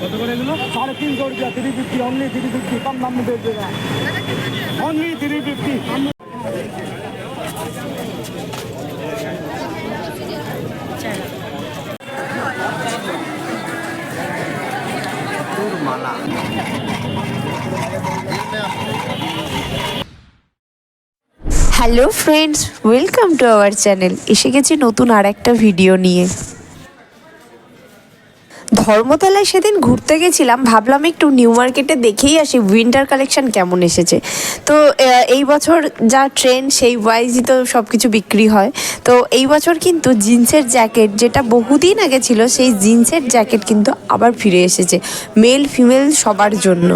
কত করে এগুলো? 350 रुपया 350 অনলি 350 कम दाम में दे देगा only 350। Mala hello friends, welcome to our channel. এসে গেছি নতুন আর একটা ভিডিও নিয়ে। ধর্মতলায় সেদিন ঘুরতে গেছিলাম, ভাবলাম একটু নিউ মার্কেটে দেখেই আসি উইন্টার কালেকশন কেমন এসেছে। তো এই বছর যা ট্রেন্ড সেই ওয়াইজই তো সব কিছু বিক্রি হয়। তো এই বছর কিন্তু জিন্সের জ্যাকেট, যেটা বহুদিন আগে ছিল, সেই জিন্সের জ্যাকেট কিন্তু আবার ফিরে এসেছে মেল ফিমেল সবার জন্য।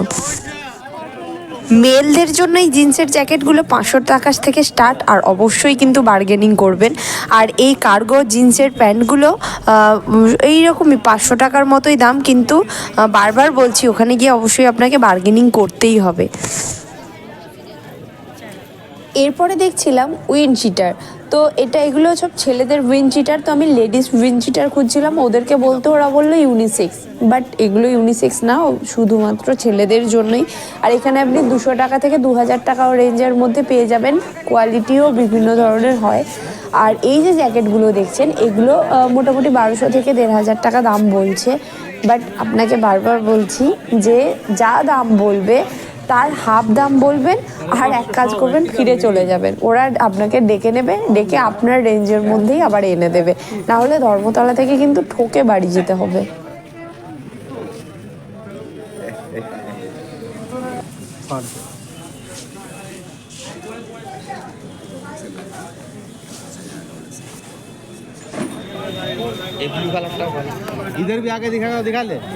মেলদের জন্য এই জিন্সের জ্যাকেটগুলো 500 টাকা থেকে স্টার্ট, আর অবশ্যই কিন্তু বার্গেনিং করবেন। আর এই কার্গো জিন্সের প্যান্টগুলো এইরকমই 500 টাকার মতোই দাম, কিন্তু বারবার বলছি ওখানে গিয়ে অবশ্যই আপনাকে বার্গেনিং করতেই হবে। এরপরে দেখছিলাম উইন্ড চিটার। তো এগুলো সব ছেলেদের উইন্ড চিটার। তো আমি লেডিস উইন্ড চিটার খুঁজছিলাম, ওদেরকে বলতে ওরা বললো ইউনিসেক্স, বাট এগুলো ইউনিসেক্স না, শুধুমাত্র ছেলেদের জন্যই। আর এখানে আপনি 200 টাকা থেকে 2000 টাকা রেঞ্জের মধ্যে পেয়ে যাবেন। কোয়ালিটিও বিভিন্ন ধরনের হয়। আর এই যে জ্যাকেটগুলো দেখছেন, এগুলো মোটামুটি 1200 থেকে 1500 টাকা দাম বলছে। বাট আপনাকে বারবার বলছি যে যা দাম বলবে তার হাফ দাম বলবেন, আর এক কাজ করবেন, ফিরে চলে যাবেন। ওরা আপনাকে ডেকে নেবে, ডেকে আপনার রেঞ্জের মধ্যেই আবার এনে দেবে। না হলে ধর্মতলা থেকে কিন্তু ঠকে বাড়ি যেতে হবে।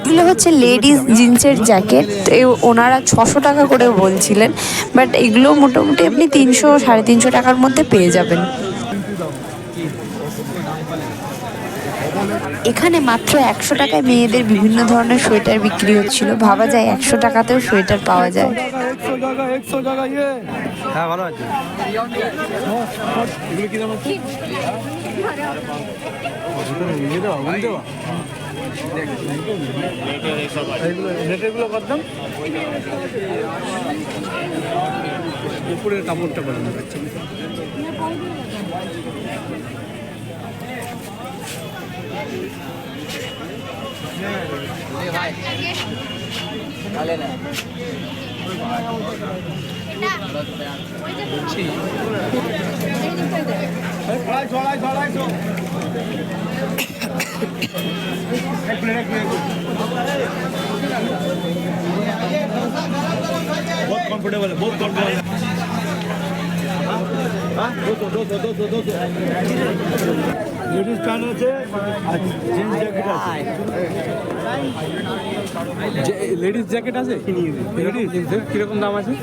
এগুলো হচ্ছে লেডিস জিন্সের জ্যাকেট। ওনারা 600 টাকা করে বলছিলেন, বাট এগুলো মোটামুটি আপনি 300 350 টাকার মধ্যে পেয়ে যাবেন। এখানে মাত্র 100 টাকায় মেয়েদের বিভিন্ন ধরনের সোয়েটার বিক্রি হচ্ছিল। ভাবা যায় 100 টাকাতেও সোয়েটার পাওয়া যায়। হ্যাঁ, ভালো আছে। উপরের কাপড়টা বানানো যাচ্ছে। बहुत कंफर्टेबल है, बहुत कंफर्टेबल है। लेडीज पैंट আছে আর জেন্টস জ্যাকেট আছে। লেডিস জ্যাকেট আছে, লেডিস জিন্সের কিরকম দাম আছে?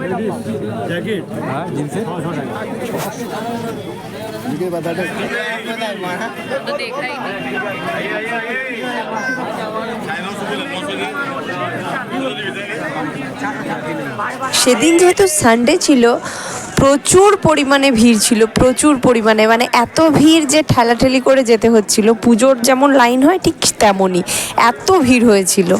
লেডিস জ্যাকেট হ্যাঁ জিন্সের 600 টাকা। ये बताते तो देखा ही नहीं। সেদিন যেহেতু সানডে ছিল, প্রচুর পরিমাণে ভিড় ছিল, প্রচুর পরিমাণে, মানে এত ভিড় যে ঠেলাঠেলি করে যেতে হচ্ছিল। পুজোর যেমন লাইন হয় ঠিক তেমনই এত ভিড় হয়েছিল।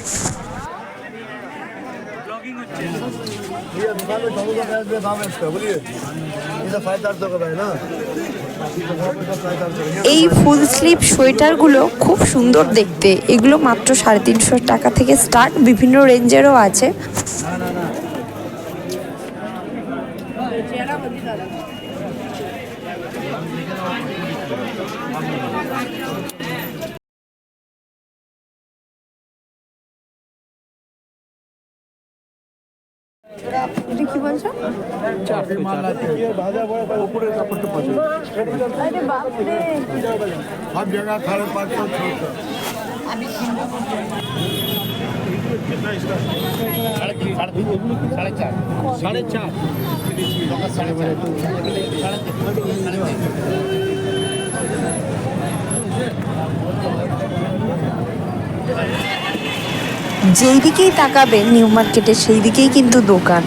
এই ফুল স্লিভ সোয়েটারগুলো খুব সুন্দর দেখতে। এগুলো মাত্র 350 টাকা থেকে স্টার্ট, বিভিন্ন রেঞ্জেরও আছে। কি বলছো? সব জায়গা 550 যেই দিকেই তাকাবেন নিউ মার্কেটে, সেই দিকেই কিন্তু দোকান।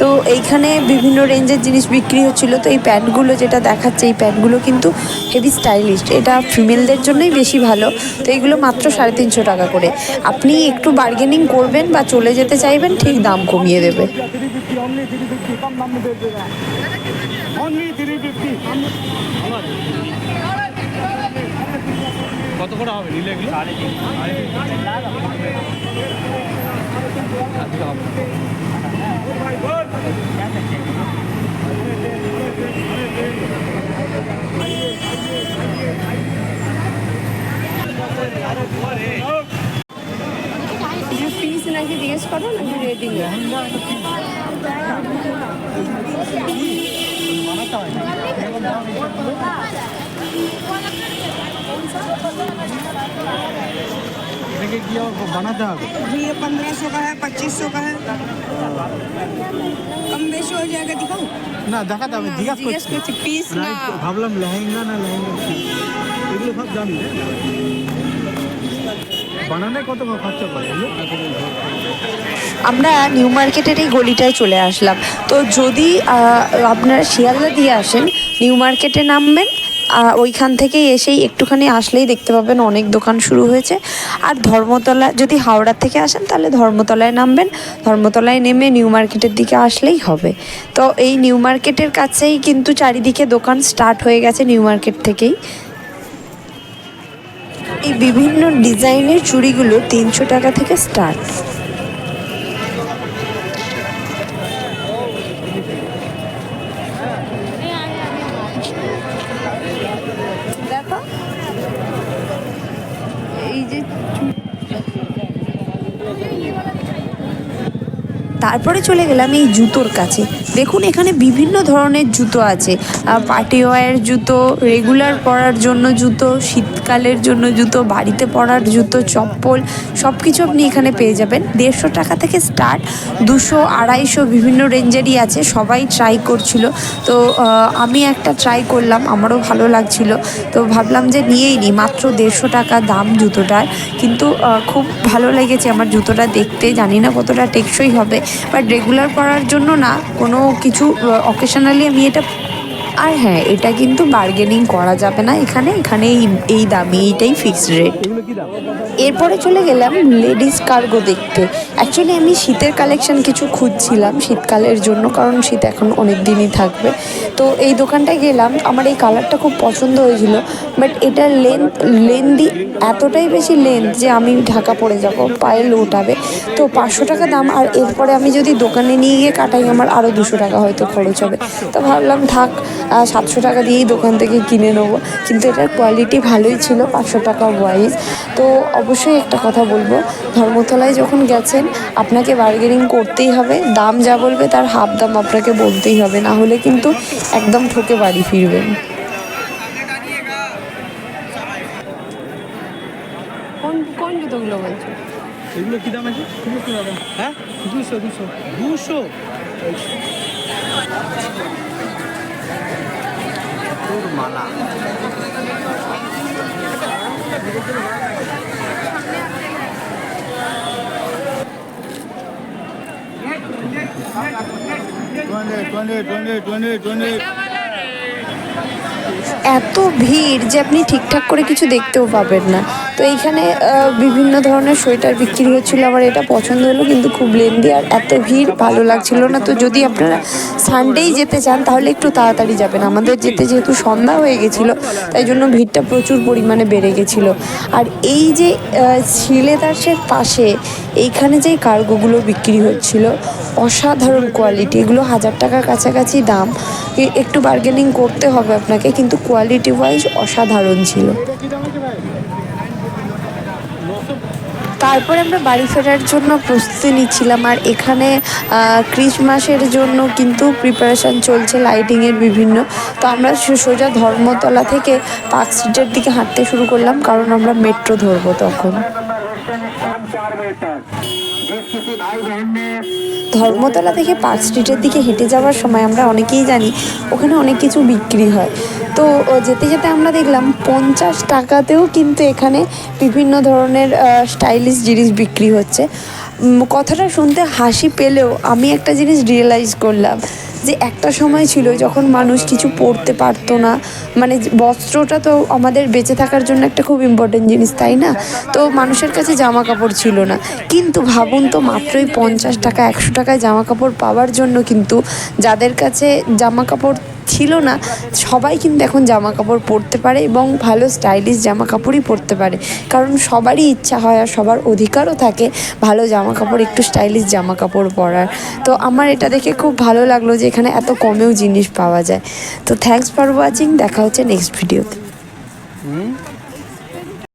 তো এইখানে বিভিন্ন রেঞ্জের জিনিস বিক্রি হচ্ছিল। তো এই প্যান্টগুলো যেটা দেখাচ্ছে, এই প্যান্টগুলো কিন্তু হেভি স্টাইলিশ, এটা ফিমেলদের জন্যই বেশি ভালো। তো এইগুলো মাত্র 350 টাকা করে। আপনি একটু বার্গেনিং করবেন বা চলে যেতে চাইবেন, ঠিক দাম কমিয়ে দেবে। 350 only 350 कम दाम में दे देगा only 350 কত করে হবে নিলে এগুলো? 350। পিস নাকি জিজ্ঞেস করো নাকি রেডি? দেখে কি বানাতে হবে? ये 1500 का है, 2500 का है, कम बेशी हो जाएगा। दिखाऊं? না দেখাতে হবে, জিজ্ঞাসা জিজ্ঞেস করছি। করছি পিস না। ভাবলাম লেহেঙ্গা না লেহেঙ্গা এগুলো সব দামি না? বানানে কত খরচা করে এগুলো? আমরা নিউ মার্কেটের এই গলিটায় চলে আসলাম। তো যদি আপনারা শিয়ালদা দিয়ে আসেন, নিউ মার্কেটে নামবেন, ওইখান থেকেই এসেই একটুখানি আসলেই দেখতে পাবেন অনেক দোকান শুরু হয়েছে। আর ধর্মতলা, যদি হাওড়া থেকে আসেন তাহলে ধর্মতলায় নামবেন, ধর্মতলায় নেমে নিউ মার্কেটের দিকে আসলেই হবে। তো এই নিউ মার্কেটের কাছেই কিন্তু চারিদিকে দোকান স্টার্ট হয়ে গেছে নিউ মার্কেট থেকেই। এই বিভিন্ন ডিজাইনের চুড়িগুলো 300 টাকা থেকে স্টার্ট। দেখো এই যে তারপরে চলে গেলাম এই জুতোর কাছে। দেখুন এখানে বিভিন্ন ধরনের জুতো আছে, পার্টি ওয়্যার জুতো, রেগুলার পরার জন্য জুতো, শীতকালের জন্য জুতো, বাড়িতে পরার জুতো, চপ্পল, সব কিছু আপনি এখানে পেয়ে যাবেন। 150 টাকা থেকে স্টার্ট, 200, 250 বিভিন্ন রেঞ্জেরই আছে। সবাই ট্রাই করছিল, তো আমি একটা ট্রাই করলাম, আমারও ভালো লাগছিল, তো ভাবলাম যে নিয়েই নিই। মাত্র 150 টাকা দাম জুতোটার, কিন্তু খুব ভালো লেগেছে আমার জুতোটা দেখতে। জানি না কতটা টেকসই হবে, বাট রেগুলার পরার জন্য না, কোনো কিছু অকেশনালি আমি এটা। আর হ্যাঁ, এটা কিন্তু বার্গেনিং করা যাবে না এখানে, এই দামি, এইটাই ফিক্সড রেট। এগুলো কি দাম? এরপরে চলে গেলাম লেডিস কার্গো দেখতে। অ্যাকচুয়ালি আমি শীতের কালেকশন কিছু খুঁজছিলাম শীতকালের জন্য, কারণ শীত এখন অনেক দিনই থাকবে। তো এই দোকানটায় গেলাম, আমার এই কালারটা খুব পছন্দ হয়েছিল, বাট এটার লেন্থি এতটাই বেশি লেন্থ যে আমি ঢাকা পড়ে যাব, পায়ে লোটাবে। তো 500 টাকা দাম, আর এরপরে আমি যদি দোকানে নিয়ে গিয়ে কাটাই আমার আরও 200 টাকা হয়তো খরচ হবে। তো ভাবলাম থাক, 700 টাকা দিয়েই দোকান থেকে কিনে নেবো। কিন্তু এটার কোয়ালিটি ভালোই ছিল 500 টাকা ওয়াইজ। তো অবশ্যই একটা কথা বলবো, ধর্মতলায় যখন গেছেন আপনাকে বার্গেনিং করতেই হবে, দাম যা বলবে তার হাফ দাম আপনাকে বলতেই হবে, না হলে কিন্তু একদম ঠকে বাড়ি ফিরবেন। কোন জুতোগুলো বলছো? এগুলো কি দাম আছে? 200 টাকা। হ্যাঁ 200 তোর মালা। এত ভিড় যে আপনি ঠিকঠাক করে কিছু দেখতেও পাবেন না। তো এইখানে বিভিন্ন ধরনের সোয়েটার বিক্রি হচ্ছিলো, আমার এটা পছন্দ হলো, কিন্তু খুব লেন্দি আর এত ভিড় ভালো লাগছিল না। তো যদি আপনারা সানডেই যেতে চান তাহলে একটু তাড়াতাড়ি যাবেন। আমাদের যেহেতু সন্ধ্যা হয়ে গেছিলো, তাই জন্য ভিড়টা প্রচুর পরিমাণে বেড়ে গেছিলো। আর এই যে শিলেদাসের পাশে এইখানে যে কার্গোগুলো বিক্রি হচ্ছিল, অসাধারণ কোয়ালিটি, এগুলো 1000 টাকার কাছাকাছি দাম। একটু বার্গেনিং করতে হবে আপনাকে, কিন্তু কোয়ালিটি ওয়াইজ অসাধারণ ছিল। তারপরে আমরা বাড়ি ফেরার জন্য প্রস্তুতি নিচ্ছিলাম, আর এখানে ক্রিসমাসের জন্য কিন্তু প্রিপারেশান চলছে, লাইটিংয়ের বিভিন্ন। তো আমরা সোজা ধর্মতলা থেকে পার্ক স্ট্রিটের দিকে হাঁটতে শুরু করলাম, কারণ আমরা মেট্রো ধরবো তখন। ধর্মতলা থেকে পার্ক স্ট্রিটের দিকে হেঁটে যাওয়ার সময় আমরা অনেকেই জানি ওখানে অনেক কিছু বিক্রি হয়। তো যেতে যেতে আমরা দেখলাম 50 টাকাতেও কিন্তু এখানে বিভিন্ন ধরনের স্টাইলিশ জিনিস বিক্রি হচ্ছে। কথাটা শুনতে হাসি পেলেও আমি একটা জিনিস রিয়েলাইজ করলাম যে একটা সময় ছিল যখন মানুষ কিছু পরতে পারতো না, মানে বস্ত্রটা তো আমাদের বেঁচে থাকার জন্য একটা খুব ইম্পর্টেন্ট জিনিস, তাই না? তো মানুষের কাছে জামা কাপড় ছিল না, কিন্তু ভাবুন তো মাত্রই 50 টাকা 100 টাকায় জামা কাপড় পাওয়ার জন্য কিন্তু যাদের কাছে জামা কাপড় ছিল না সবাই কিন্তু এখন জামা কাপড় পরতে পারে এবং ভালো স্টাইলিশ জামা কাপড়ই পরতে পারে, কারণ সবারই ইচ্ছা হয় আর সবার অধিকারও থাকে ভালো জামা কাপড়, একটু স্টাইলিশ জামা কাপড় পরার। তো আমার এটা দেখে খুব ভালো লাগলো যে এখানে এত কমেও জিনিস পাওয়া যায়। তো থ্যাঙ্কস ফর ওয়াচিং, দেখা হচ্ছে নেক্সট ভিডিওতে।